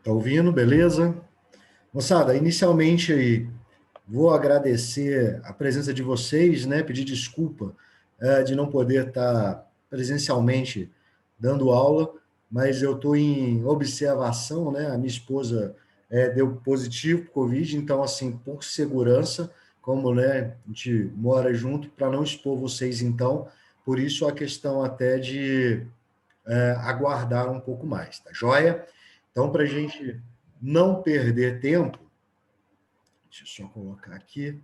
Tá ouvindo? Beleza? Moçada, inicialmente aí, vou agradecer a presença de vocês, né? Pedir desculpa de não poder estar presencialmente dando aula, mas eu estou em observação, né? A minha esposa deu positivo para Covid, então, assim, por segurança, como né, a gente mora junto, para não expor vocês, então, por isso a questão até de aguardar um pouco mais, tá joia? Então, para a gente não perder tempo, deixa eu só colocar aqui,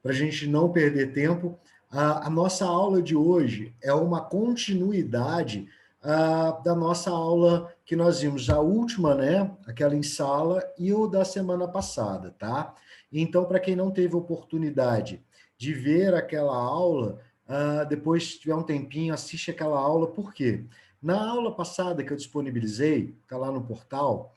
para a gente não perder tempo, a nossa aula de hoje é uma continuidade da nossa aula que nós vimos, a última, né? Aquela em sala e o da semana passada, tá? Então, para quem não teve oportunidade de ver aquela aula, depois, se tiver um tempinho, assiste aquela aula, por quê? Na aula passada que eu disponibilizei, está lá no portal,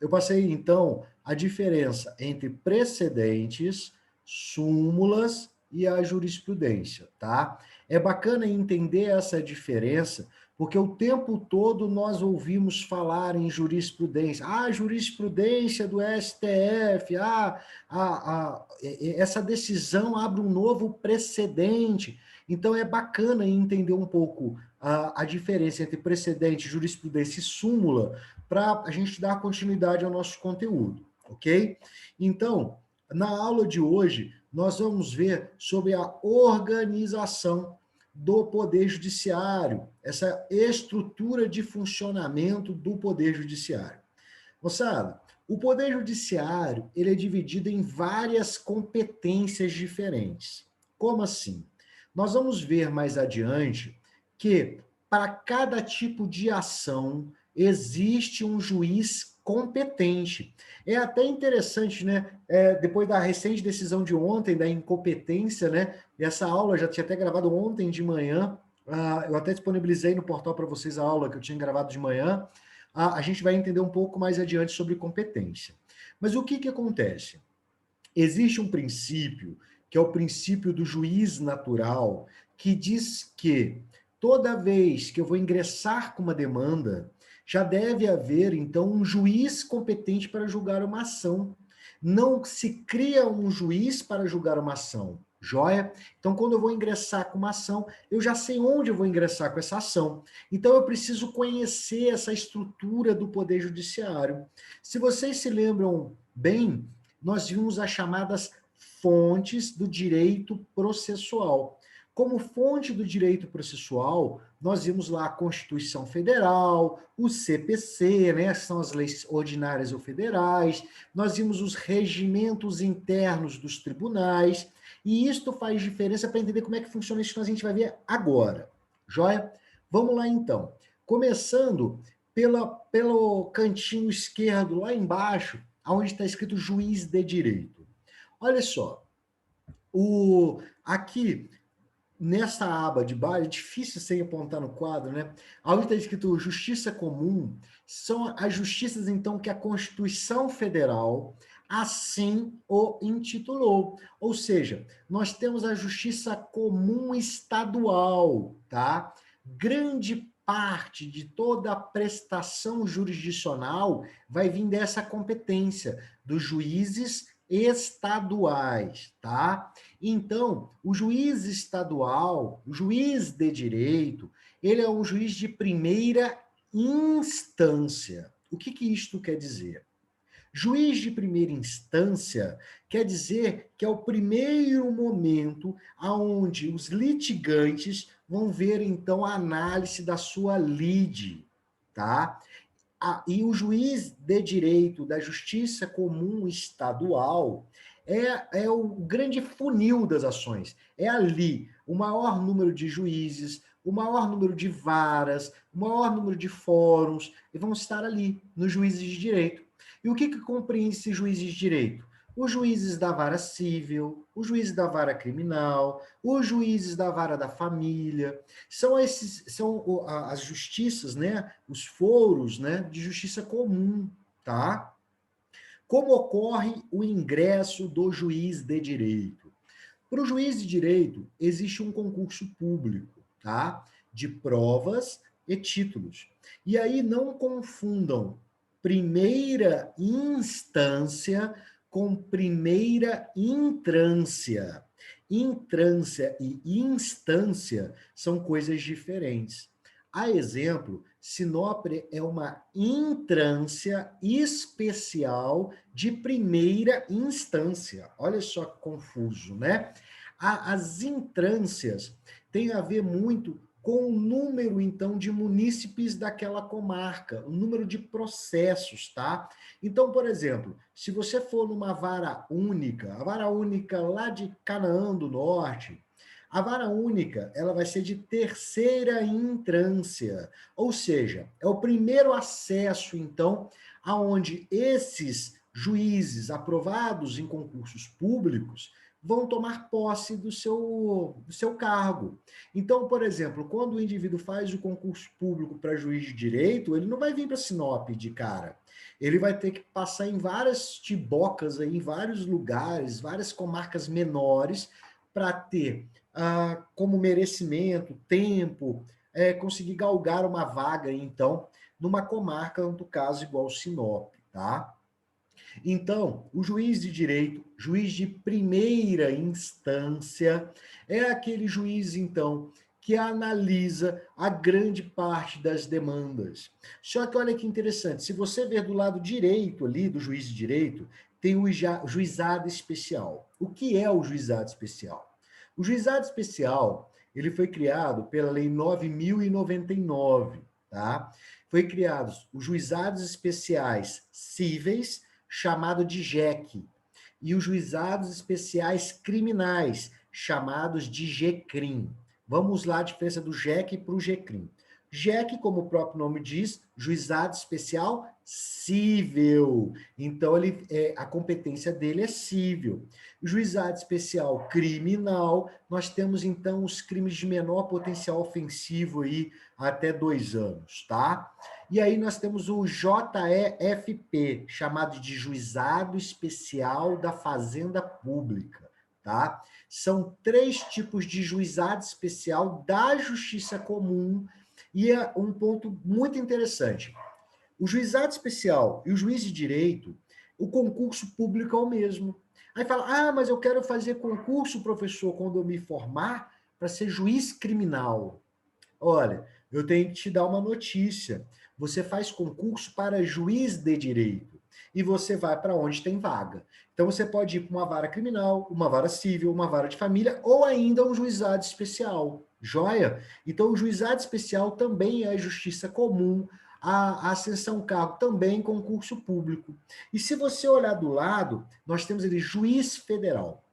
eu passei, então, a diferença entre precedentes, súmulas e a jurisprudência, tá? É bacana entender essa diferença, porque o tempo todo nós ouvimos falar em jurisprudência. Ah, jurisprudência do STF, essa decisão abre um novo precedente. Então é bacana entender um pouco a diferença entre precedente, jurisprudência e súmula, para a gente dar continuidade ao nosso conteúdo, ok? Então, na aula de hoje, nós vamos ver sobre a organização do Poder Judiciário, essa estrutura de funcionamento do Poder Judiciário. Moçada, o Poder Judiciário ele é dividido em várias competências diferentes. Como assim? Nós vamos ver mais adiante que para cada tipo de ação existe um juiz competente. É até interessante, né? Depois da recente decisão de ontem, da incompetência, né? Essa aula eu já tinha até gravado ontem de manhã. Eu até disponibilizei no portal para vocês a aula que eu tinha gravado de manhã. A gente vai entender um pouco mais adiante sobre competência. Mas o que acontece? Existe um princípio, que é o princípio do juiz natural, que diz que toda vez que eu vou ingressar com uma demanda, já deve haver, então, um juiz competente para julgar uma ação. Não se cria um juiz para julgar uma ação, joia? Então, quando eu vou ingressar com uma ação, eu já sei onde eu vou ingressar com essa ação. Então, eu preciso conhecer essa estrutura do Poder Judiciário. Se vocês se lembram bem, nós vimos as chamadas fontes do direito processual. Como fonte do direito processual, nós vimos lá a Constituição Federal, o CPC, né, que são as leis ordinárias ou federais, nós vimos os regimentos internos dos tribunais, e isto faz diferença para entender como é que funciona isso que a gente vai ver agora. Joia? Vamos lá então. Começando pelo cantinho esquerdo, lá embaixo, onde está escrito juiz de direito. Olha só, aqui nessa aba de baixo, é difícil sem apontar no quadro, né? Onde está escrito justiça comum, são as justiças, então, que a Constituição Federal assim o intitulou. Ou seja, nós temos a justiça comum estadual, tá? Grande parte de toda a prestação jurisdicional vai vir dessa competência dos juízes estaduais, tá? Então, o juiz estadual, o juiz de direito, ele é um juiz de primeira instância. O que isto quer dizer? Juiz de primeira instância quer dizer que é o primeiro momento aonde os litigantes vão ver, então, a análise da sua lide, tá? E o juiz de direito da Justiça Comum Estadual é o grande funil das ações. É ali o maior número de juízes, o maior número de varas, o maior número de fóruns, e vão estar ali, nos juízes de direito. E o que compreende esses juízes de direito? Os juízes da vara civil, os juízes da vara criminal, os juízes da vara da família, são as justiças, né, os foros, né, de justiça comum, tá? Como ocorre o ingresso do juiz de direito? Para o juiz de direito, existe um concurso público, tá? De provas e títulos. E aí não confundam. primeira instância com primeira entrância. Entrância e instância são coisas diferentes. A exemplo, Sinop é uma entrância especial de primeira instância. Olha só que confuso, né? As entrâncias têm a ver muito com o número, então, de munícipes daquela comarca, o número de processos, tá? Então, por exemplo, se você for numa vara única, a vara única lá de Canaã do Norte, a vara única, ela vai ser de terceira entrância, ou seja, é o primeiro acesso, então, aonde esses juízes aprovados em concursos públicos vão tomar posse do seu cargo. Então, por exemplo, quando o indivíduo faz o concurso público para juiz de direito, ele não vai vir para Sinop de cara. Ele vai ter que passar em várias tibocas, aí, em vários lugares, várias comarcas menores, para ter como merecimento, tempo, conseguir galgar uma vaga, então, numa comarca, no caso, igual Sinop, tá? Então, o juiz de direito, juiz de primeira instância, é aquele juiz, então, que analisa a grande parte das demandas. Só que olha que interessante, se você ver do lado direito ali, do juiz de direito, tem o juizado especial. O que é o juizado especial? O juizado especial, ele foi criado pela Lei 9.099, tá? Foi criados os juizados especiais cíveis, chamado de JEC, e os juizados especiais criminais, chamados de GCRIM. Vamos lá a diferença do JEC para o GCRIM. JEC, como o próprio nome diz, juizado especial cível. Então, a competência dele é cível. Juizado especial criminal, nós temos, então, os crimes de menor potencial ofensivo aí, até 2 anos, tá? E aí nós temos o JEFP, chamado de Juizado Especial da Fazenda Pública, tá? São 3 tipos de juizado especial da Justiça Comum, e é um ponto muito interessante. O juizado especial e o juiz de direito, o concurso público é o mesmo. Aí fala, mas eu quero fazer concurso, professor, quando eu me formar, para ser juiz criminal. Olha, eu tenho que te dar uma notícia. Você faz concurso para juiz de direito e você vai para onde tem vaga. Então você pode ir para uma vara criminal, uma vara civil, uma vara de família ou ainda um juizado especial. Joia? Então o juizado especial também é justiça comum, a ascensão cargo também concurso público. E se você olhar do lado, nós temos ali juiz federal.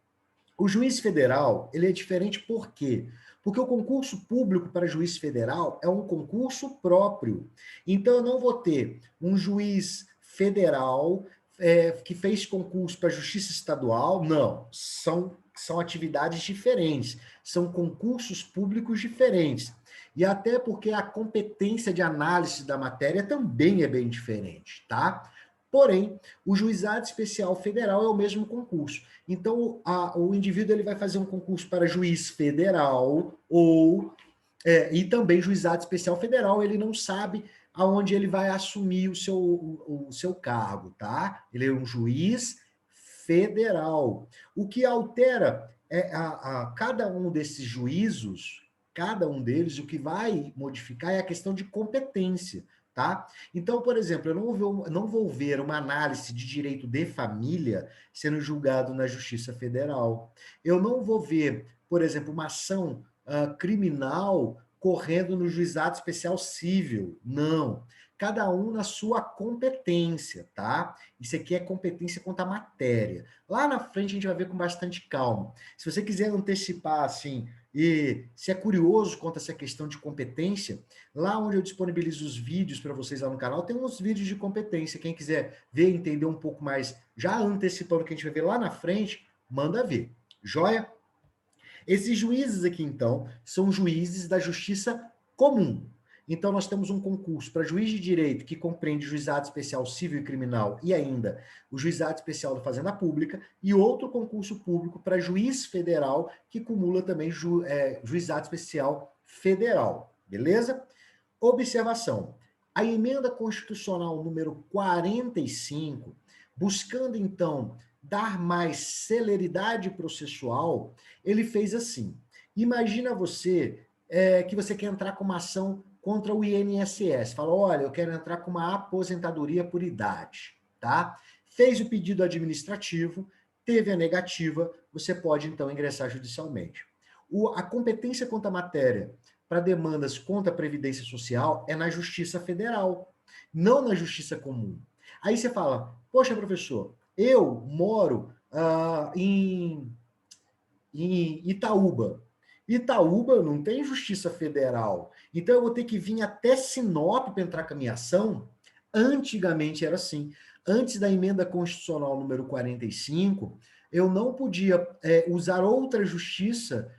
O juiz federal, ele é diferente por quê? Porque o concurso público para juiz federal é um concurso próprio. Então, eu não vou ter um juiz federal que fez concurso para justiça estadual, não. São atividades diferentes, são concursos públicos diferentes. E até porque a competência de análise da matéria também é bem diferente, tá? Porém, o juizado especial federal é o mesmo concurso. Então, o indivíduo ele vai fazer um concurso para juiz federal e também juizado especial federal, ele não sabe aonde ele vai assumir o seu cargo, tá? Ele é um juiz federal. O que altera cada um desses juízos, cada um deles, o que vai modificar é a questão de competência, tá? Então, por exemplo, eu não vou ver uma análise de direito de família sendo julgado na Justiça Federal. Eu não vou ver, por exemplo, uma ação criminal correndo no Juizado Especial Civil. Não. Cada um na sua competência, tá? Isso aqui é competência quanto à matéria. Lá na frente a gente vai ver com bastante calma. Se você quiser antecipar, assim, e se é curioso quanto a essa questão de competência, lá onde eu disponibilizo os vídeos para vocês lá no canal, tem uns vídeos de competência. Quem quiser ver e entender um pouco mais, já antecipando o que a gente vai ver lá na frente, manda ver. Joia? Esses juízes aqui, então, são juízes da justiça comum. Então, nós temos um concurso para juiz de direito que compreende juizado especial civil e criminal e ainda o juizado especial da Fazenda Pública e outro concurso público para juiz federal que cumula também juizado especial federal. Beleza? Observação. A emenda constitucional número 45, buscando, então, dar mais celeridade processual, ele fez assim. Imagina você que você quer entrar com uma ação contra o INSS. Fala, olha, eu quero entrar com uma aposentadoria por idade, tá? Fez o pedido administrativo, teve a negativa, você pode, então, ingressar judicialmente. A competência quanto à matéria para demandas contra a Previdência Social é na Justiça Federal, não na Justiça Comum. Aí você fala, poxa, professor, eu moro em Itaúba. Itaúba não tem Justiça Federal. Então eu vou ter que vir até Sinop para entrar com a minha ação? Antigamente era assim. Antes da emenda constitucional número 45, eu não podia usar outra justiça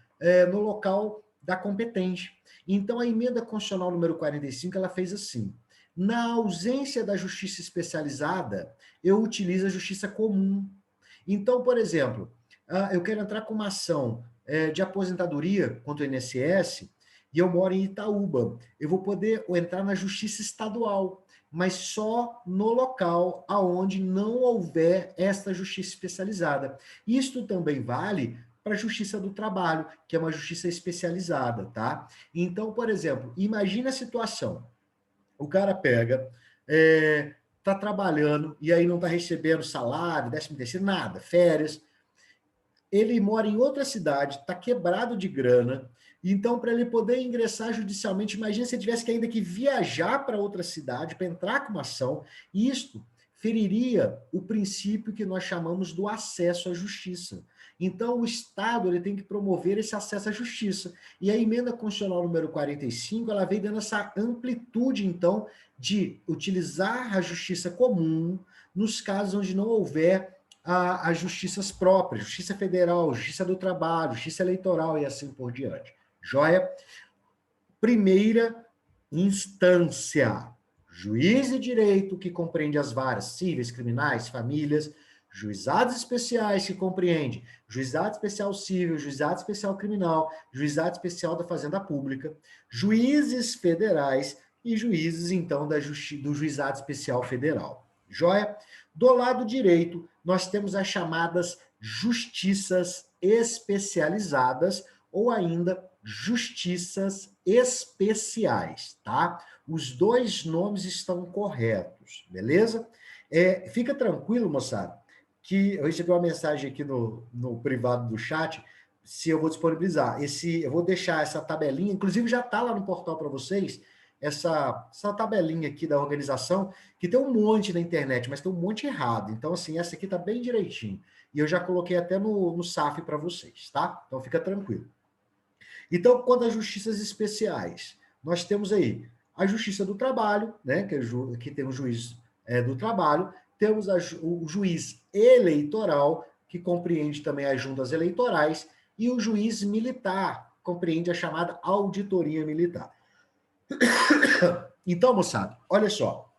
no local da competente. Então a emenda constitucional número 45, ela fez assim: na ausência da justiça especializada, eu utilizo a justiça comum. Então, por exemplo, eu quero entrar com uma ação de aposentadoria contra o INSS e eu moro em Itaúba. Eu vou poder entrar na justiça estadual, mas só no local aonde não houver esta justiça especializada. Isto também vale para a Justiça do Trabalho, que é uma justiça especializada, tá? Então, por exemplo, imagina a situação. O cara pega, tá trabalhando e aí não está recebendo salário, 13º, nada, férias. Ele mora em outra cidade, está quebrado de grana, então para ele poder ingressar judicialmente, imagina se ele tivesse que ainda que viajar para outra cidade para entrar com uma ação, isto feriria o princípio que nós chamamos do acesso à justiça. Então o Estado ele tem que promover esse acesso à justiça. E a emenda constitucional número 45, ela veio dando essa amplitude, então, de utilizar a justiça comum nos casos onde não houver as justiças próprias, Justiça Federal, Justiça do Trabalho, Justiça Eleitoral e assim por diante. Joia? Primeira instância, juiz de direito, que compreende as varas cíveis, criminais, famílias, juizados especiais, que compreende juizado especial civil, juizado especial criminal, juizado especial da Fazenda Pública, juízes federais e juízes, então, do juizado especial federal. Joia? Do lado direito, nós temos as chamadas justiças especializadas ou ainda justiças especiais, tá? Os dois nomes estão corretos, beleza? Fica tranquilo, moçada, que eu recebi uma mensagem aqui no privado do chat, se eu vou disponibilizar. Eu vou deixar essa tabelinha, inclusive já está lá no portal para vocês, essa tabelinha aqui da organização, que tem um monte na internet, mas tem um monte errado. Então, assim, essa aqui está bem direitinho. E eu já coloquei até no SAF para vocês, tá? Então, fica tranquilo. Então, quanto às justiças especiais, nós temos aí a Justiça do Trabalho, né, que tem o juiz do trabalho, temos o juiz eleitoral, que compreende também as juntas eleitorais, e o juiz militar, compreende a chamada auditoria militar. Então, moçada, olha só.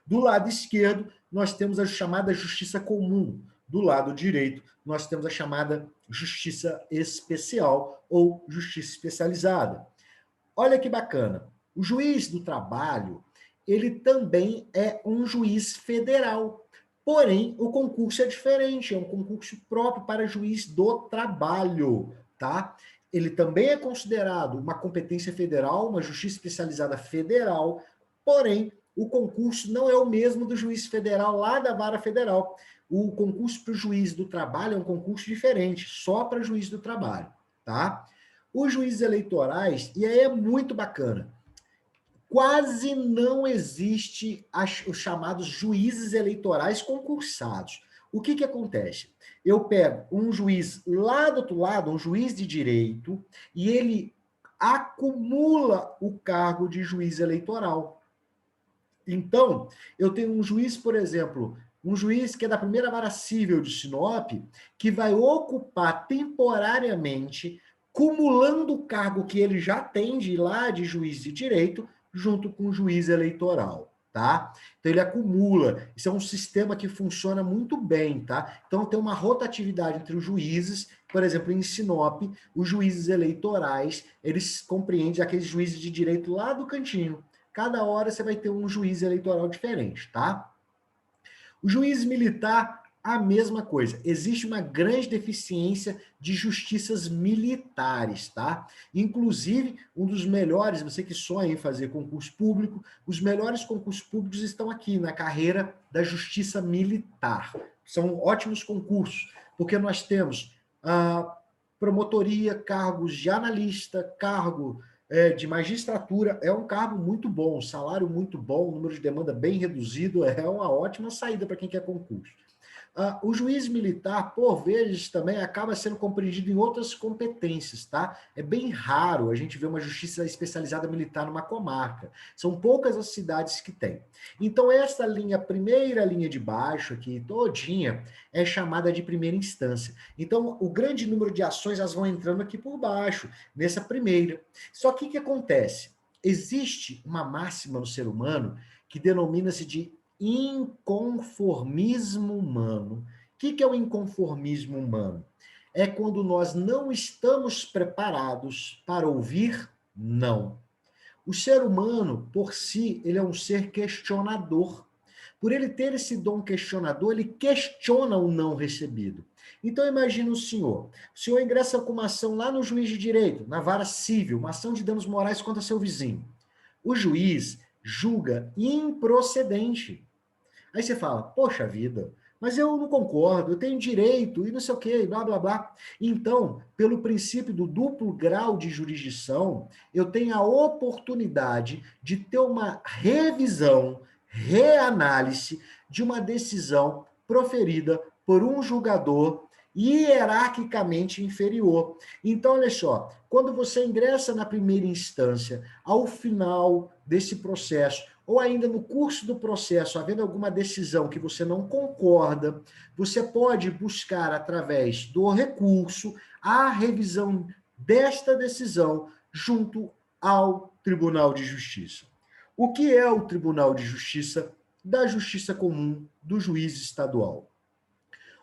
Do lado esquerdo, nós temos a chamada justiça comum. Do lado direito, nós temos a chamada justiça especial ou justiça especializada. Olha que bacana. O juiz do trabalho, ele também é um juiz federal. Porém, o concurso é diferente, é um concurso próprio para juiz do trabalho, tá? Ele também é considerado uma competência federal, uma justiça especializada federal, porém, o concurso não é o mesmo do juiz federal lá da vara federal. O concurso para o juiz do trabalho é um concurso diferente, só para juiz do trabalho, tá? Os juízes eleitorais, e aí é muito bacana, quase não existe os chamados juízes eleitorais concursados. O que acontece? Eu pego um juiz lá do outro lado, um juiz de direito, e ele acumula o cargo de juiz eleitoral. Então, eu tenho um juiz, por exemplo, um juiz que é da primeira vara civil de Sinop, que vai ocupar temporariamente, cumulando o cargo que ele já tem de lá de juiz de direito, junto com o juiz eleitoral, tá? Então ele acumula. Isso é um sistema que funciona muito bem, tá? Então tem uma rotatividade entre os juízes, por exemplo, em Sinop, os juízes eleitorais, eles compreendem aqueles juízes de direito lá do cantinho. cada hora você vai ter um juiz eleitoral diferente, tá? O juiz militar, a mesma coisa. Existe uma grande deficiência de justiças militares, tá? Inclusive, um dos melhores, você que sonha em fazer concurso público, os melhores concursos públicos estão aqui na carreira da justiça militar. São ótimos concursos, porque nós temos a promotoria, cargos de analista, cargo de magistratura, é um cargo muito bom, salário muito bom, número de demanda bem reduzido, é uma ótima saída para quem quer concurso. O juiz militar, por vezes, também acaba sendo compreendido em outras competências, tá? É bem raro a gente ver uma justiça especializada militar numa comarca. São poucas as cidades que têm. Então, essa linha, primeira linha de baixo aqui, todinha, é chamada de primeira instância. Então, o grande número de ações, elas vão entrando aqui por baixo, nessa primeira. Só que o que acontece? Existe uma máxima no ser humano que denomina-se de inconformismo humano. O que é o inconformismo humano? É quando nós não estamos preparados para ouvir não. O ser humano, por si, ele é um ser questionador. Por ele ter esse dom questionador, ele questiona o não recebido. Então, imagine o senhor ingressa com uma ação lá no juiz de direito, na vara civil, uma ação de danos morais contra seu vizinho. O juiz julga improcedente. Aí você fala, poxa vida, mas eu não concordo, eu tenho direito e não sei o quê, blá, blá, blá. Então, pelo princípio do duplo grau de jurisdição, eu tenho a oportunidade de ter uma revisão, reanálise de uma decisão proferida por um julgador hierarquicamente inferior. Então, olha só, quando você ingressa na primeira instância, ao final desse processo, ou ainda no curso do processo, havendo alguma decisão que você não concorda, você pode buscar, através do recurso, a revisão desta decisão junto ao Tribunal de Justiça. O que é o Tribunal de Justiça da Justiça Comum do juiz estadual?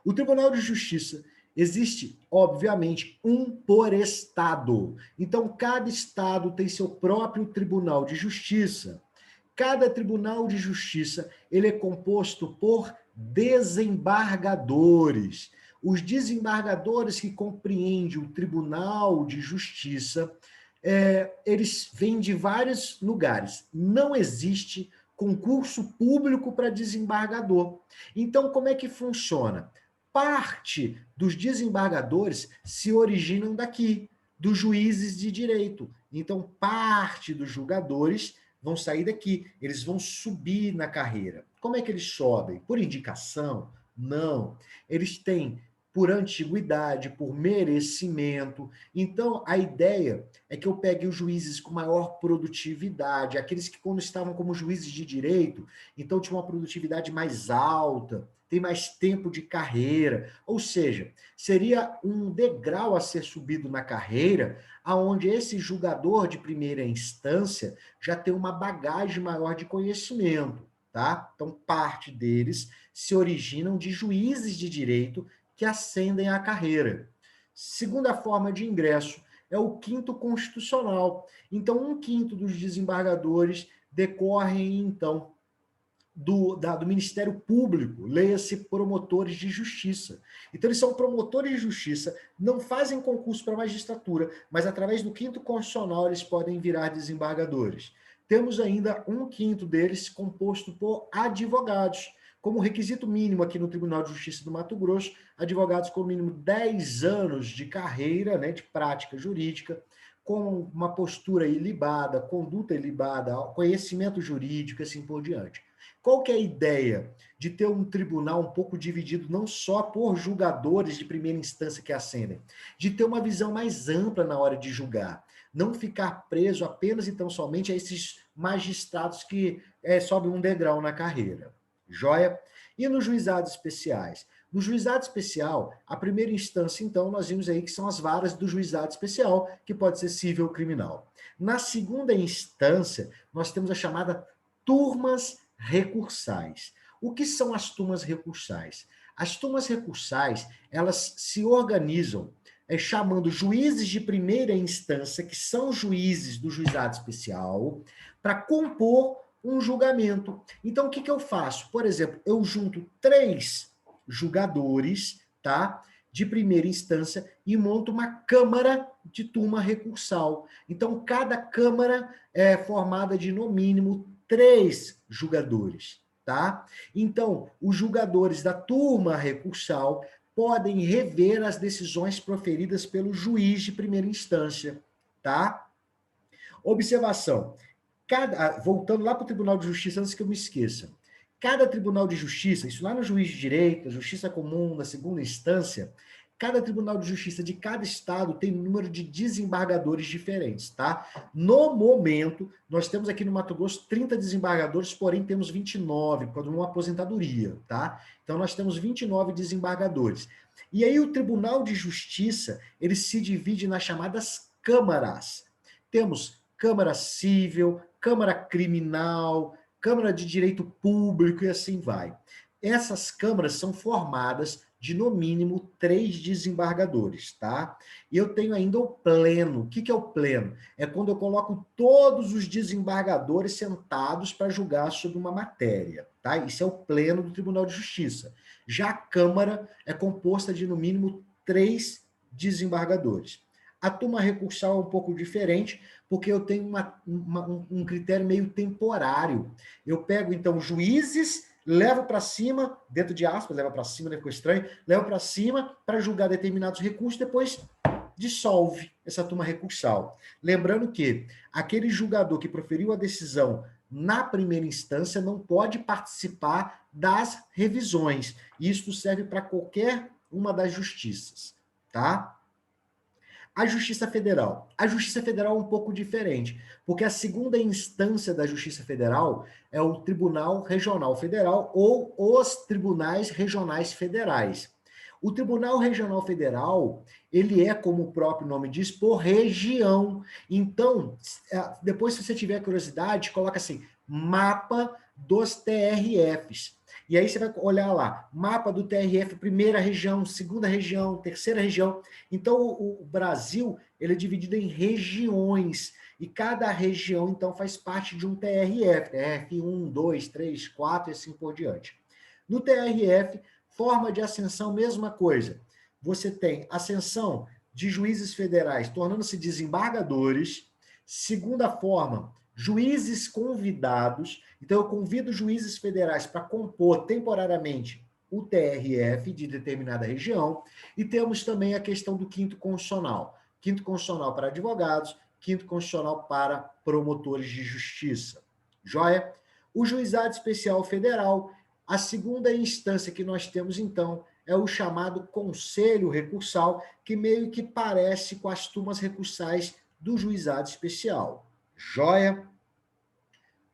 O Tribunal de Justiça existe, obviamente, um por estado. Então, cada estado tem seu próprio Tribunal de Justiça. Cada Tribunal de Justiça ele é composto por desembargadores. Os desembargadores que compreendem o Tribunal de Justiça, eles vêm de vários lugares. Não existe concurso público para desembargador. Então, como é que funciona? Parte dos desembargadores se originam daqui, dos juízes de direito. Então, parte dos julgadores vão sair daqui, eles vão subir na carreira. Como é que eles sobem? Por indicação? Não. Eles têm por antiguidade, por merecimento. Então, a ideia é que eu pegue os juízes com maior produtividade, aqueles que quando estavam como juízes de direito, então tinham uma produtividade mais alta, tem mais tempo de carreira, ou seja, seria um degrau a ser subido na carreira, aonde esse julgador de primeira instância já tem uma bagagem maior de conhecimento, tá? Então, parte deles se originam de juízes de direito que ascendem à carreira. Segunda forma de ingresso é o quinto constitucional. Então, um quinto dos desembargadores decorrem, então, do Ministério Público, leia-se promotores de justiça. Então, eles são promotores de justiça, não fazem concurso para magistratura, mas através do quinto constitucional eles podem virar desembargadores. Temos ainda um quinto deles composto por advogados. Como requisito mínimo aqui no Tribunal de Justiça do Mato Grosso, advogados com mínimo 10 anos de carreira, né, de prática jurídica, com uma postura ilibada, conduta ilibada, conhecimento jurídico, assim por diante. Qual que é a ideia de ter um tribunal um pouco dividido não só por julgadores de primeira instância que ascendem, de ter uma visão mais ampla na hora de julgar, não ficar preso apenas e tão somente a esses magistrados que sobem um degrau na carreira. Joia? E nos juizados especiais? No juizado especial, a primeira instância, então, nós vimos aí que são as varas do juizado especial, que pode ser civil ou criminal. Na segunda instância, nós temos a chamada turmas recursais. O que são as turmas recursais? As turmas recursais, elas se organizam chamando juízes de primeira instância, que são juízes do juizado especial, para compor um julgamento. Então, o que eu faço? Por exemplo, eu junto 3 julgadores, tá? De primeira instância e monto uma câmara de turma recursal. Então, cada câmara é formada de, no mínimo, 3 julgadores, tá? Então, os julgadores da turma recursal podem rever as decisões proferidas pelo juiz de primeira instância, tá? Observação. Voltando lá para o Tribunal de Justiça, antes que eu me esqueça. Cada Tribunal de Justiça, isso lá no Juiz de Direito, Justiça Comum, na segunda instância, cada Tribunal de Justiça de cada estado tem um número de desembargadores diferentes, tá? No momento, nós temos aqui no Mato Grosso 30 desembargadores, porém temos 29, por causa de uma aposentadoria, tá? Então, nós temos 29 desembargadores. E aí, o Tribunal de Justiça, ele se divide nas chamadas câmaras. Temos Câmara Civil, Câmara Criminal, Câmara de Direito Público e assim vai. Essas câmaras são formadas de, no mínimo, 3 desembargadores, tá? E eu tenho ainda o pleno. O que é o pleno? É quando eu coloco todos os desembargadores sentados para julgar sobre uma matéria, tá? Isso é o pleno do Tribunal de Justiça. Já a Câmara é composta de, no mínimo, 3 desembargadores. A turma recursal é um pouco diferente, porque eu tenho um critério meio temporário. Eu pego, então, juízes, levo para cima, dentro de aspas, leva para cima, né, ficou estranho, levo para cima para julgar determinados recursos, depois dissolve essa turma recursal. Lembrando que aquele julgador que proferiu a decisão na primeira instância não pode participar das revisões. Isso serve para qualquer uma das justiças, tá? A Justiça Federal. A Justiça Federal é um pouco diferente, porque a segunda instância da Justiça Federal é o Tribunal Regional Federal ou os Tribunais Regionais Federais. O Tribunal Regional Federal, ele é, como o próprio nome diz, por região. Então, depois, se você tiver curiosidade, coloca assim, mapa dos TRFs. E aí você vai olhar lá, mapa do TRF, primeira região, segunda região, terceira região. Então, o Brasil, ele é dividido em regiões, e cada região, então, faz parte de um TRF, TRF 1, 2, 3, 4 e assim por diante. No TRF, forma de ascensão, mesma coisa. Você tem ascensão de juízes federais tornando-se desembargadores. Segunda forma, juízes convidados. Então, eu convido juízes federais para compor temporariamente o TRF de determinada região. E temos também a questão do quinto constitucional. Quinto constitucional para advogados, quinto constitucional para promotores de justiça. Joia? O Juizado Especial Federal, a segunda instância que nós temos, então, é o chamado Conselho Recursal, que meio que parece com as turmas recursais do Juizado Especial. Joia?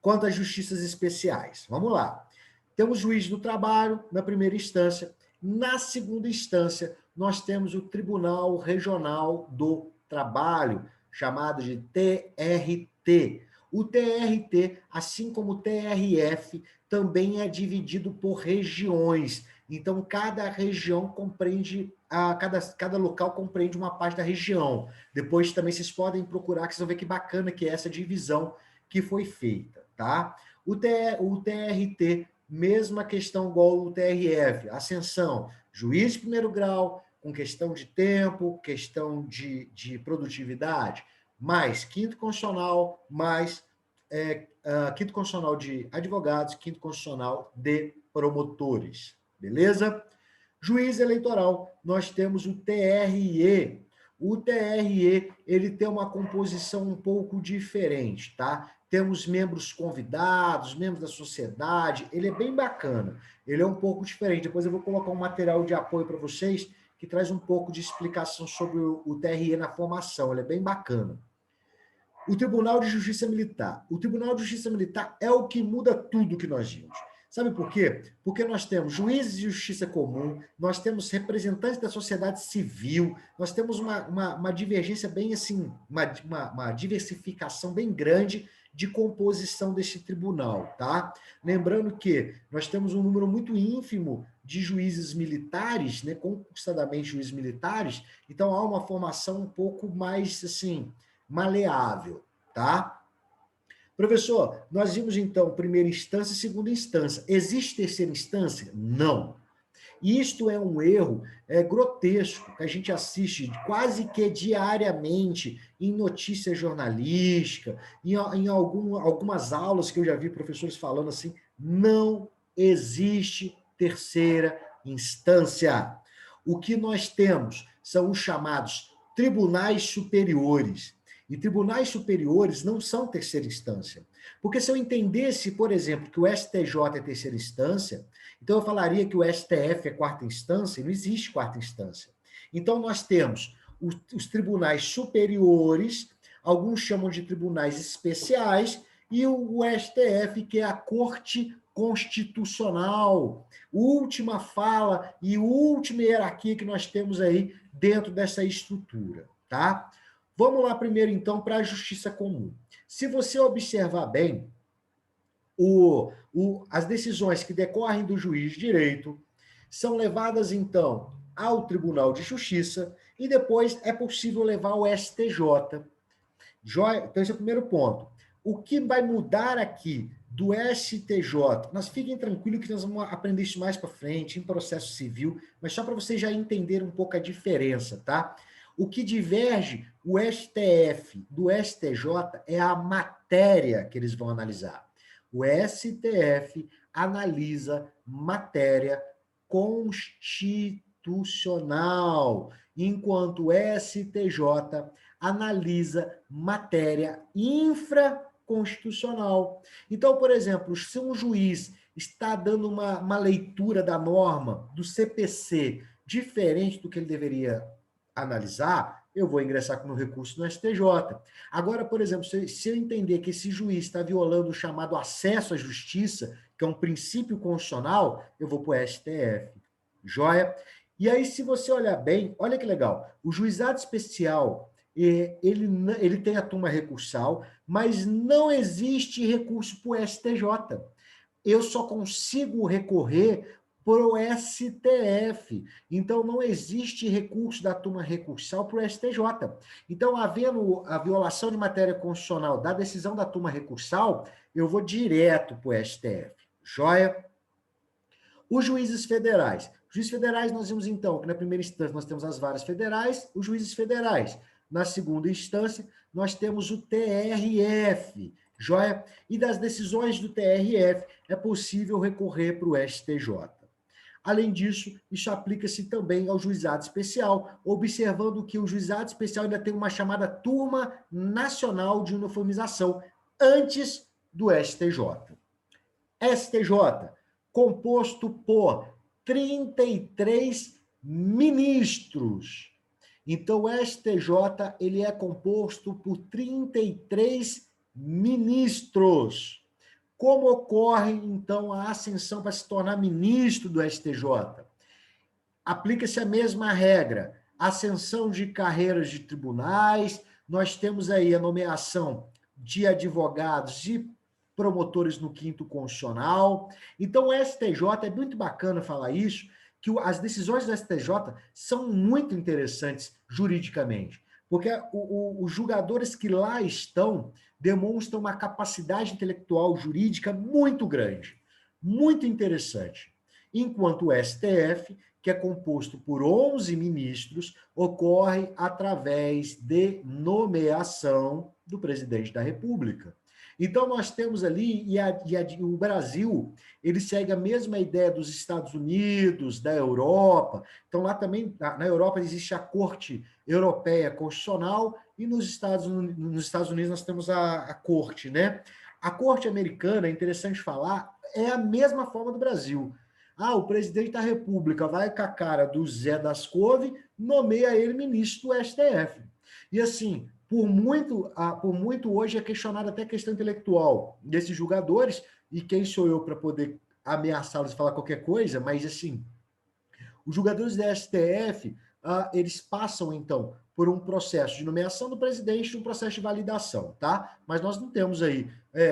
Quanto às justiças especiais, vamos lá. Temos juiz do trabalho na primeira instância. Na segunda instância, nós temos o Tribunal Regional do Trabalho, chamado de TRT. O TRT, assim como o TRF, também é dividido por regiões. Então, cada região compreende, cada local compreende uma parte da região. Depois também vocês podem procurar, que vocês vão ver que bacana que é essa divisão que foi feita, tá? O TRT, mesma questão igual o TRF, ascensão, juiz de primeiro grau, com questão de tempo, questão de produtividade, mais quinto constitucional, mais quinto constitucional de advogados, quinto constitucional de promotores, beleza? Juiz eleitoral, nós temos o TRE. O TRE, ele tem uma composição um pouco diferente, tá? Temos membros convidados, membros da sociedade, ele é bem bacana, ele é um pouco diferente. Depois eu vou colocar um material de apoio para vocês, que traz um pouco de explicação sobre o TRE na formação, ele é bem bacana. O Tribunal de Justiça Militar. O Tribunal de Justiça Militar é o que muda tudo que nós vimos. Sabe por quê? Porque nós temos juízes de justiça comum, nós temos representantes da sociedade civil, nós temos uma divergência bem assim, uma diversificação bem grande de composição desse tribunal, tá? Lembrando que nós temos um número muito ínfimo de juízes militares, né, concursadamente juízes militares, então há uma formação um pouco mais, assim, maleável, tá? Professor, nós vimos então primeira instância e segunda instância. Existe terceira instância? Não. E isto é um erro grotesco que a gente assiste quase que diariamente em notícia jornalística, em algumas aulas que eu já vi professores falando assim, não existe terceira instância. O que nós temos são os chamados tribunais superiores. E tribunais superiores não são terceira instância. Porque se eu entendesse, por exemplo, que o STJ é terceira instância, então eu falaria que o STF é quarta instância, e não existe quarta instância. Então nós temos os tribunais superiores, alguns chamam de tribunais especiais, e o STF, que é a Corte Constitucional, última fala e última hierarquia que nós temos aí dentro dessa estrutura, tá? Vamos lá primeiro, então, para a justiça comum. Se você observar bem, as decisões que decorrem do juiz de direito são levadas, então, ao Tribunal de Justiça e depois é possível levar ao STJ. Então, esse é o primeiro ponto. O que vai mudar aqui do STJ? Nós fiquem tranquilos que nós vamos aprender isso mais para frente, em processo civil, mas só para vocês já entenderem um pouco a diferença, tá? O que diverge o STF do STJ é a matéria que eles vão analisar. O STF analisa matéria constitucional, enquanto o STJ analisa matéria infraconstitucional. Então, por exemplo, se um juiz está dando uma leitura da norma do CPC diferente do que ele deveria analisar, eu vou ingressar com o meu recurso no STJ. Agora, por exemplo, se eu entender que esse juiz está violando o chamado acesso à justiça, que é um princípio constitucional, eu vou para o STF. Joia? E aí, se você olhar bem, olha que legal, o juizado especial, ele tem a turma recursal, mas não existe recurso para o STJ. Eu só consigo recorrer para o STF. Então, não existe recurso da turma recursal para o STJ. Então, havendo a violação de matéria constitucional da decisão da turma recursal, eu vou direto para o STF. Joia? Os juízes federais. Os juízes federais, nós vimos então que na primeira instância nós temos as varas federais, os juízes federais. Na segunda instância, nós temos o TRF, joia? E das decisões do TRF é possível recorrer para o STJ. Além disso, isso aplica-se também ao juizado especial, observando que o juizado especial ainda tem uma chamada turma nacional de uniformização antes do STJ. STJ, composto por 33 ministros. Então, o STJ ele é composto por 33 ministros. Como ocorre, então, a ascensão para se tornar ministro do STJ? Aplica-se a mesma regra. Ascensão de carreiras de tribunais, nós temos aí a nomeação de advogados e promotores no quinto constitucional. Então, o STJ, é muito bacana falar isso, que as decisões do STJ são muito interessantes juridicamente, porque os julgadores que lá estão demonstram uma capacidade intelectual jurídica muito grande, muito interessante. Enquanto o STF, que é composto por 11 ministros, ocorre através de nomeação do presidente da República. Então, nós temos ali, o Brasil, ele segue a mesma ideia dos Estados Unidos, da Europa. Então, lá também, na Europa, existe a Corte Europeia Constitucional e nos Estados Unidos nós temos a Corte, né? A Corte Americana, é interessante falar, é a mesma forma do Brasil. O presidente da República vai com a cara do Zé das Couve, nomeia ele ministro do STF. E assim, por muito hoje é questionada até a questão intelectual desses julgadores, e quem sou eu para poder ameaçá-los e falar qualquer coisa, mas assim, os julgadores da STF, eles passam, então, por um processo de nomeação do presidente e um processo de validação, tá? Mas nós não temos aí,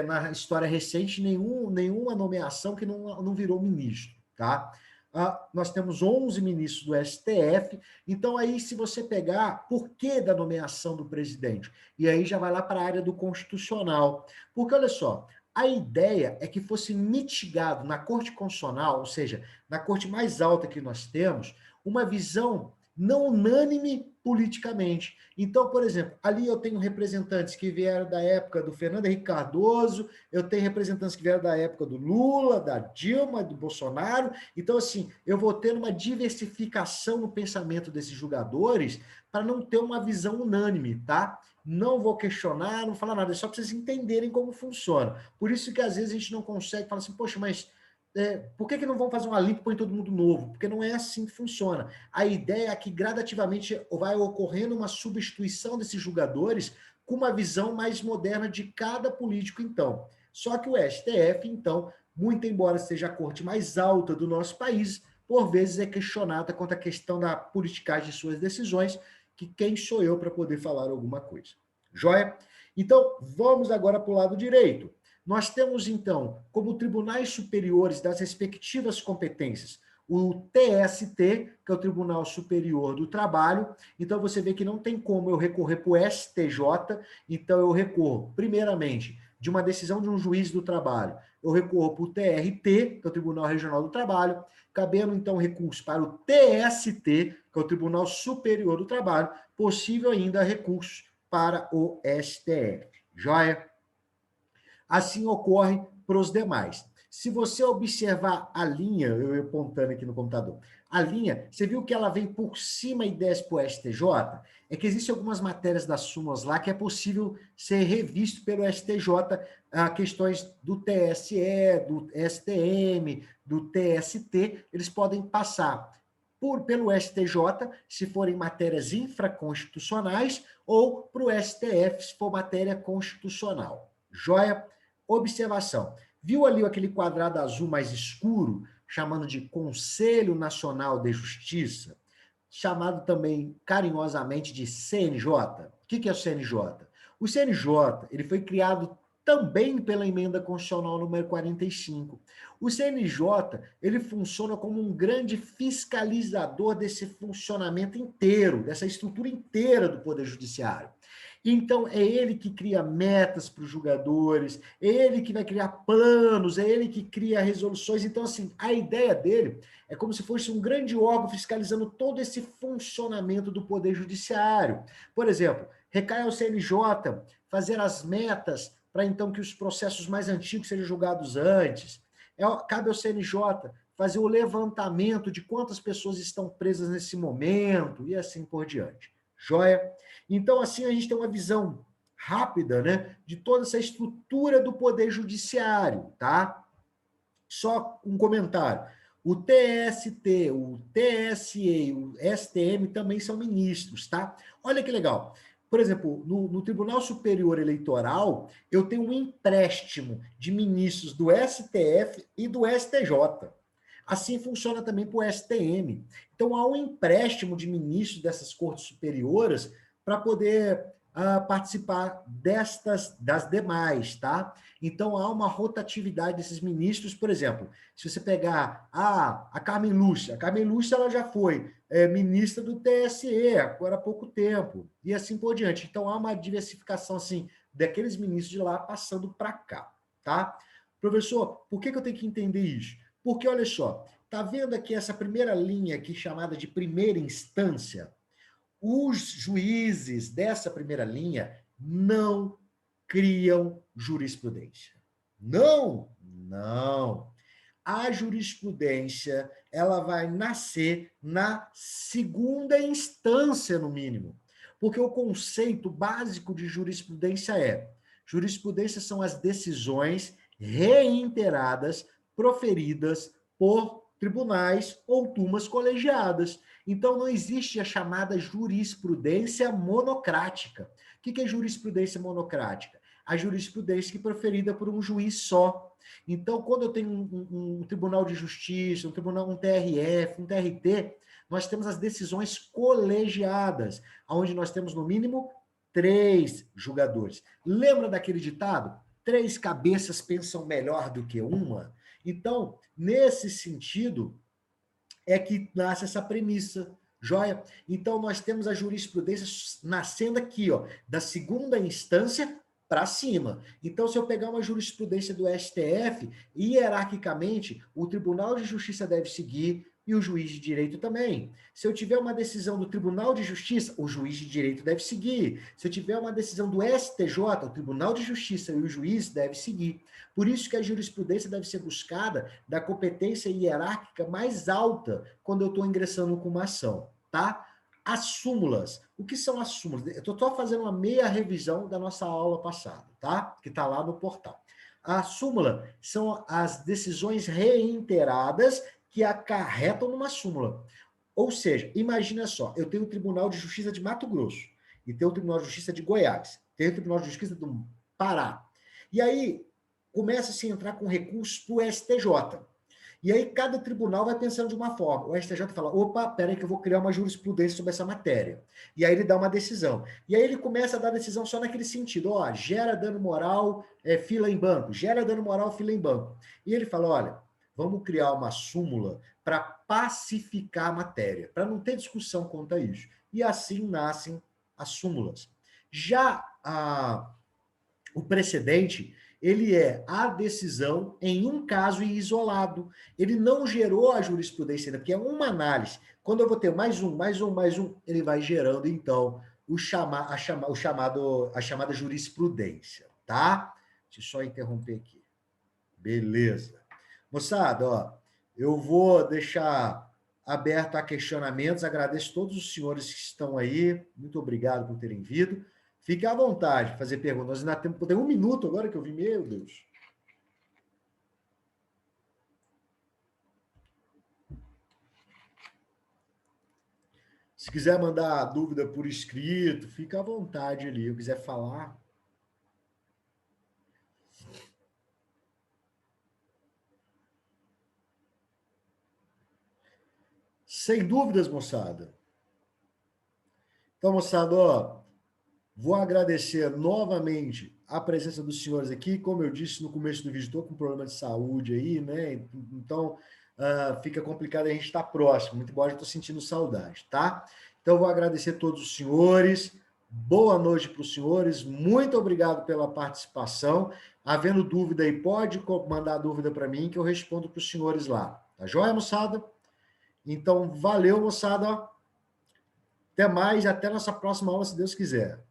na história recente, nenhuma nomeação que não virou ministro, tá? Nós temos 11 ministros do STF, então aí se você pegar por que da nomeação do presidente, e aí já vai lá para a área do constitucional, porque olha só, a ideia é que fosse mitigado na Corte Constitucional, ou seja, na corte mais alta que nós temos, uma visão não unânime politicamente. Então, por exemplo, ali eu tenho representantes que vieram da época do Fernando Henrique Cardoso, eu tenho representantes que vieram da época do Lula, da Dilma, do Bolsonaro. Então, assim, eu vou ter uma diversificação no pensamento desses julgadores para não ter uma visão unânime, tá? Não vou questionar, não falar nada, é só para vocês entenderem como funciona. Por isso que às vezes a gente não consegue falar assim, poxa, mas por que não vão fazer uma limpa e põe todo mundo novo? Porque não é assim que funciona. A ideia é que gradativamente vai ocorrendo uma substituição desses julgadores com uma visão mais moderna de cada político, então. Só que o STF, então, muito embora seja a corte mais alta do nosso país, por vezes é questionada quanto à questão da politicagem de suas decisões, que quem sou eu para poder falar alguma coisa. Joia? Então, vamos agora para o lado direito. Nós temos, então, como tribunais superiores das respectivas competências, o TST, que é o Tribunal Superior do Trabalho. Então, você vê que não tem como eu recorrer para o STJ, então eu recorro, primeiramente, de uma decisão de um juiz do trabalho, eu recorro para o TRT, que é o Tribunal Regional do Trabalho, cabendo, então, recurso para o TST, que é o Tribunal Superior do Trabalho, possível ainda recurso para o STF. Joia? Assim ocorre para os demais. Se você observar a linha, eu apontando aqui no computador, a linha, você viu que ela vem por cima e desce para o STJ? É que existem algumas matérias das súmulas lá que é possível ser revisto pelo STJ, questões do TSE, do STM, do TST, eles podem passar pelo STJ, se forem matérias infraconstitucionais, ou para o STF, se for matéria constitucional. Joia? Observação. Viu ali aquele quadrado azul mais escuro, chamando de Conselho Nacional de Justiça, chamado também carinhosamente de CNJ? O que é o CNJ? O CNJ ele foi criado também pela emenda constitucional número 45. O CNJ ele funciona como um grande fiscalizador desse funcionamento inteiro, dessa estrutura inteira do Poder Judiciário. Então, é ele que cria metas para os jogadores, é ele que vai criar planos, é ele que cria resoluções. Então, assim, a ideia dele é como se fosse um grande órgão fiscalizando todo esse funcionamento do Poder Judiciário. Por exemplo, recai ao CNJ fazer as metas para, então, que os processos mais antigos sejam julgados antes. Cabe ao CNJ fazer o levantamento de quantas pessoas estão presas nesse momento e assim por diante. Joia? Então, assim, a gente tem uma visão rápida, né, de toda essa estrutura do Poder Judiciário, tá? Só um comentário. O TST, o TSE, o STM também são ministros, tá? Olha que legal. Por exemplo, no Tribunal Superior Eleitoral, eu tenho um empréstimo de ministros do STF e do STJ. Assim funciona também para o STM. Então, há um empréstimo de ministros dessas cortes superiores para poder participar das demais, tá? Então, há uma rotatividade desses ministros. Por exemplo, se você pegar a Carmen Lúcia, ela já foi ministra do TSE agora há pouco tempo, e assim por diante. Então, há uma diversificação, assim, daqueles ministros de lá passando para cá, tá? Professor, por que eu tenho que entender isso? Porque, olha só, tá vendo aqui essa primeira linha aqui chamada de primeira instância? Os juízes dessa primeira linha não criam jurisprudência. Não. A jurisprudência, ela vai nascer na segunda instância, no mínimo. Porque o conceito básico de jurisprudência jurisprudência são as decisões reiteradas proferidas por tribunais ou turmas colegiadas. Então, não existe a chamada jurisprudência monocrática. O que é jurisprudência monocrática? a jurisprudência que é proferida por um juiz só. Então, quando eu tenho um tribunal de justiça, um tribunal, um TRF, um TRT, nós temos as decisões colegiadas, onde nós temos, no mínimo, 3 julgadores. Lembra daquele ditado? 3 cabeças pensam melhor do que uma? Então, nesse sentido, é que nasce essa premissa, joia? Então, nós temos a jurisprudência nascendo aqui, ó, da segunda instância para cima. Então, se eu pegar uma jurisprudência do STF, hierarquicamente, o Tribunal de Justiça deve seguir e o juiz de direito também. Se eu tiver uma decisão do Tribunal de Justiça, o juiz de direito deve seguir. Se eu tiver uma decisão do STJ, o Tribunal de Justiça e o juiz deve seguir. Por isso que a jurisprudência deve ser buscada da competência hierárquica mais alta quando eu estou ingressando com uma ação, tá? As súmulas. O que são as súmulas? Eu estou fazendo uma meia revisão da nossa aula passada, tá? Que está lá no portal. A súmula são as decisões reiteradas que acarretam numa súmula. Ou seja, imagina só, eu tenho o Tribunal de Justiça de Mato Grosso, e tenho o Tribunal de Justiça de Goiás, tenho o Tribunal de Justiça do Pará. E aí, começa-se a entrar com recursos para o STJ. E aí cada tribunal vai pensando de uma forma. O STJ fala, opa, peraí que eu vou criar uma jurisprudência sobre essa matéria. E aí ele dá uma decisão. E aí ele começa a dar decisão só naquele sentido, ó, gera dano moral, fila em banco, gera dano moral, fila em banco. E ele fala, olha, vamos criar uma súmula para pacificar a matéria, para não ter discussão quanto a isso. E assim nascem as súmulas. Já o precedente, ele é a decisão em um caso isolado. Ele não gerou a jurisprudência ainda, porque é uma análise. Quando eu vou ter mais um, ele vai gerando, então, a chamada jurisprudência, tá? Deixa eu só interromper aqui. Beleza. Moçada, ó, eu vou deixar aberto a questionamentos. Agradeço a todos os senhores que estão aí. Muito obrigado por terem vindo. Fique à vontade de fazer perguntas. Nós ainda tem 1 minuto agora que eu vi, meu Deus. Se quiser mandar dúvida por escrito, fica à vontade ali. Se quiser falar. Sem dúvidas, moçada. Então, moçada, ó, vou agradecer novamente a presença dos senhores aqui. Como eu disse no começo do vídeo, estou com problema de saúde aí, né? Então, fica complicado a gente estar próximo. Muito embora eu estou sentindo saudade, tá? Então, vou agradecer a todos os senhores. Boa noite para os senhores. Muito obrigado pela participação. Havendo dúvida aí, pode mandar dúvida para mim que eu respondo para os senhores lá. Tá joia, moçada? Então, valeu, moçada. Até mais, até nossa próxima aula, se Deus quiser.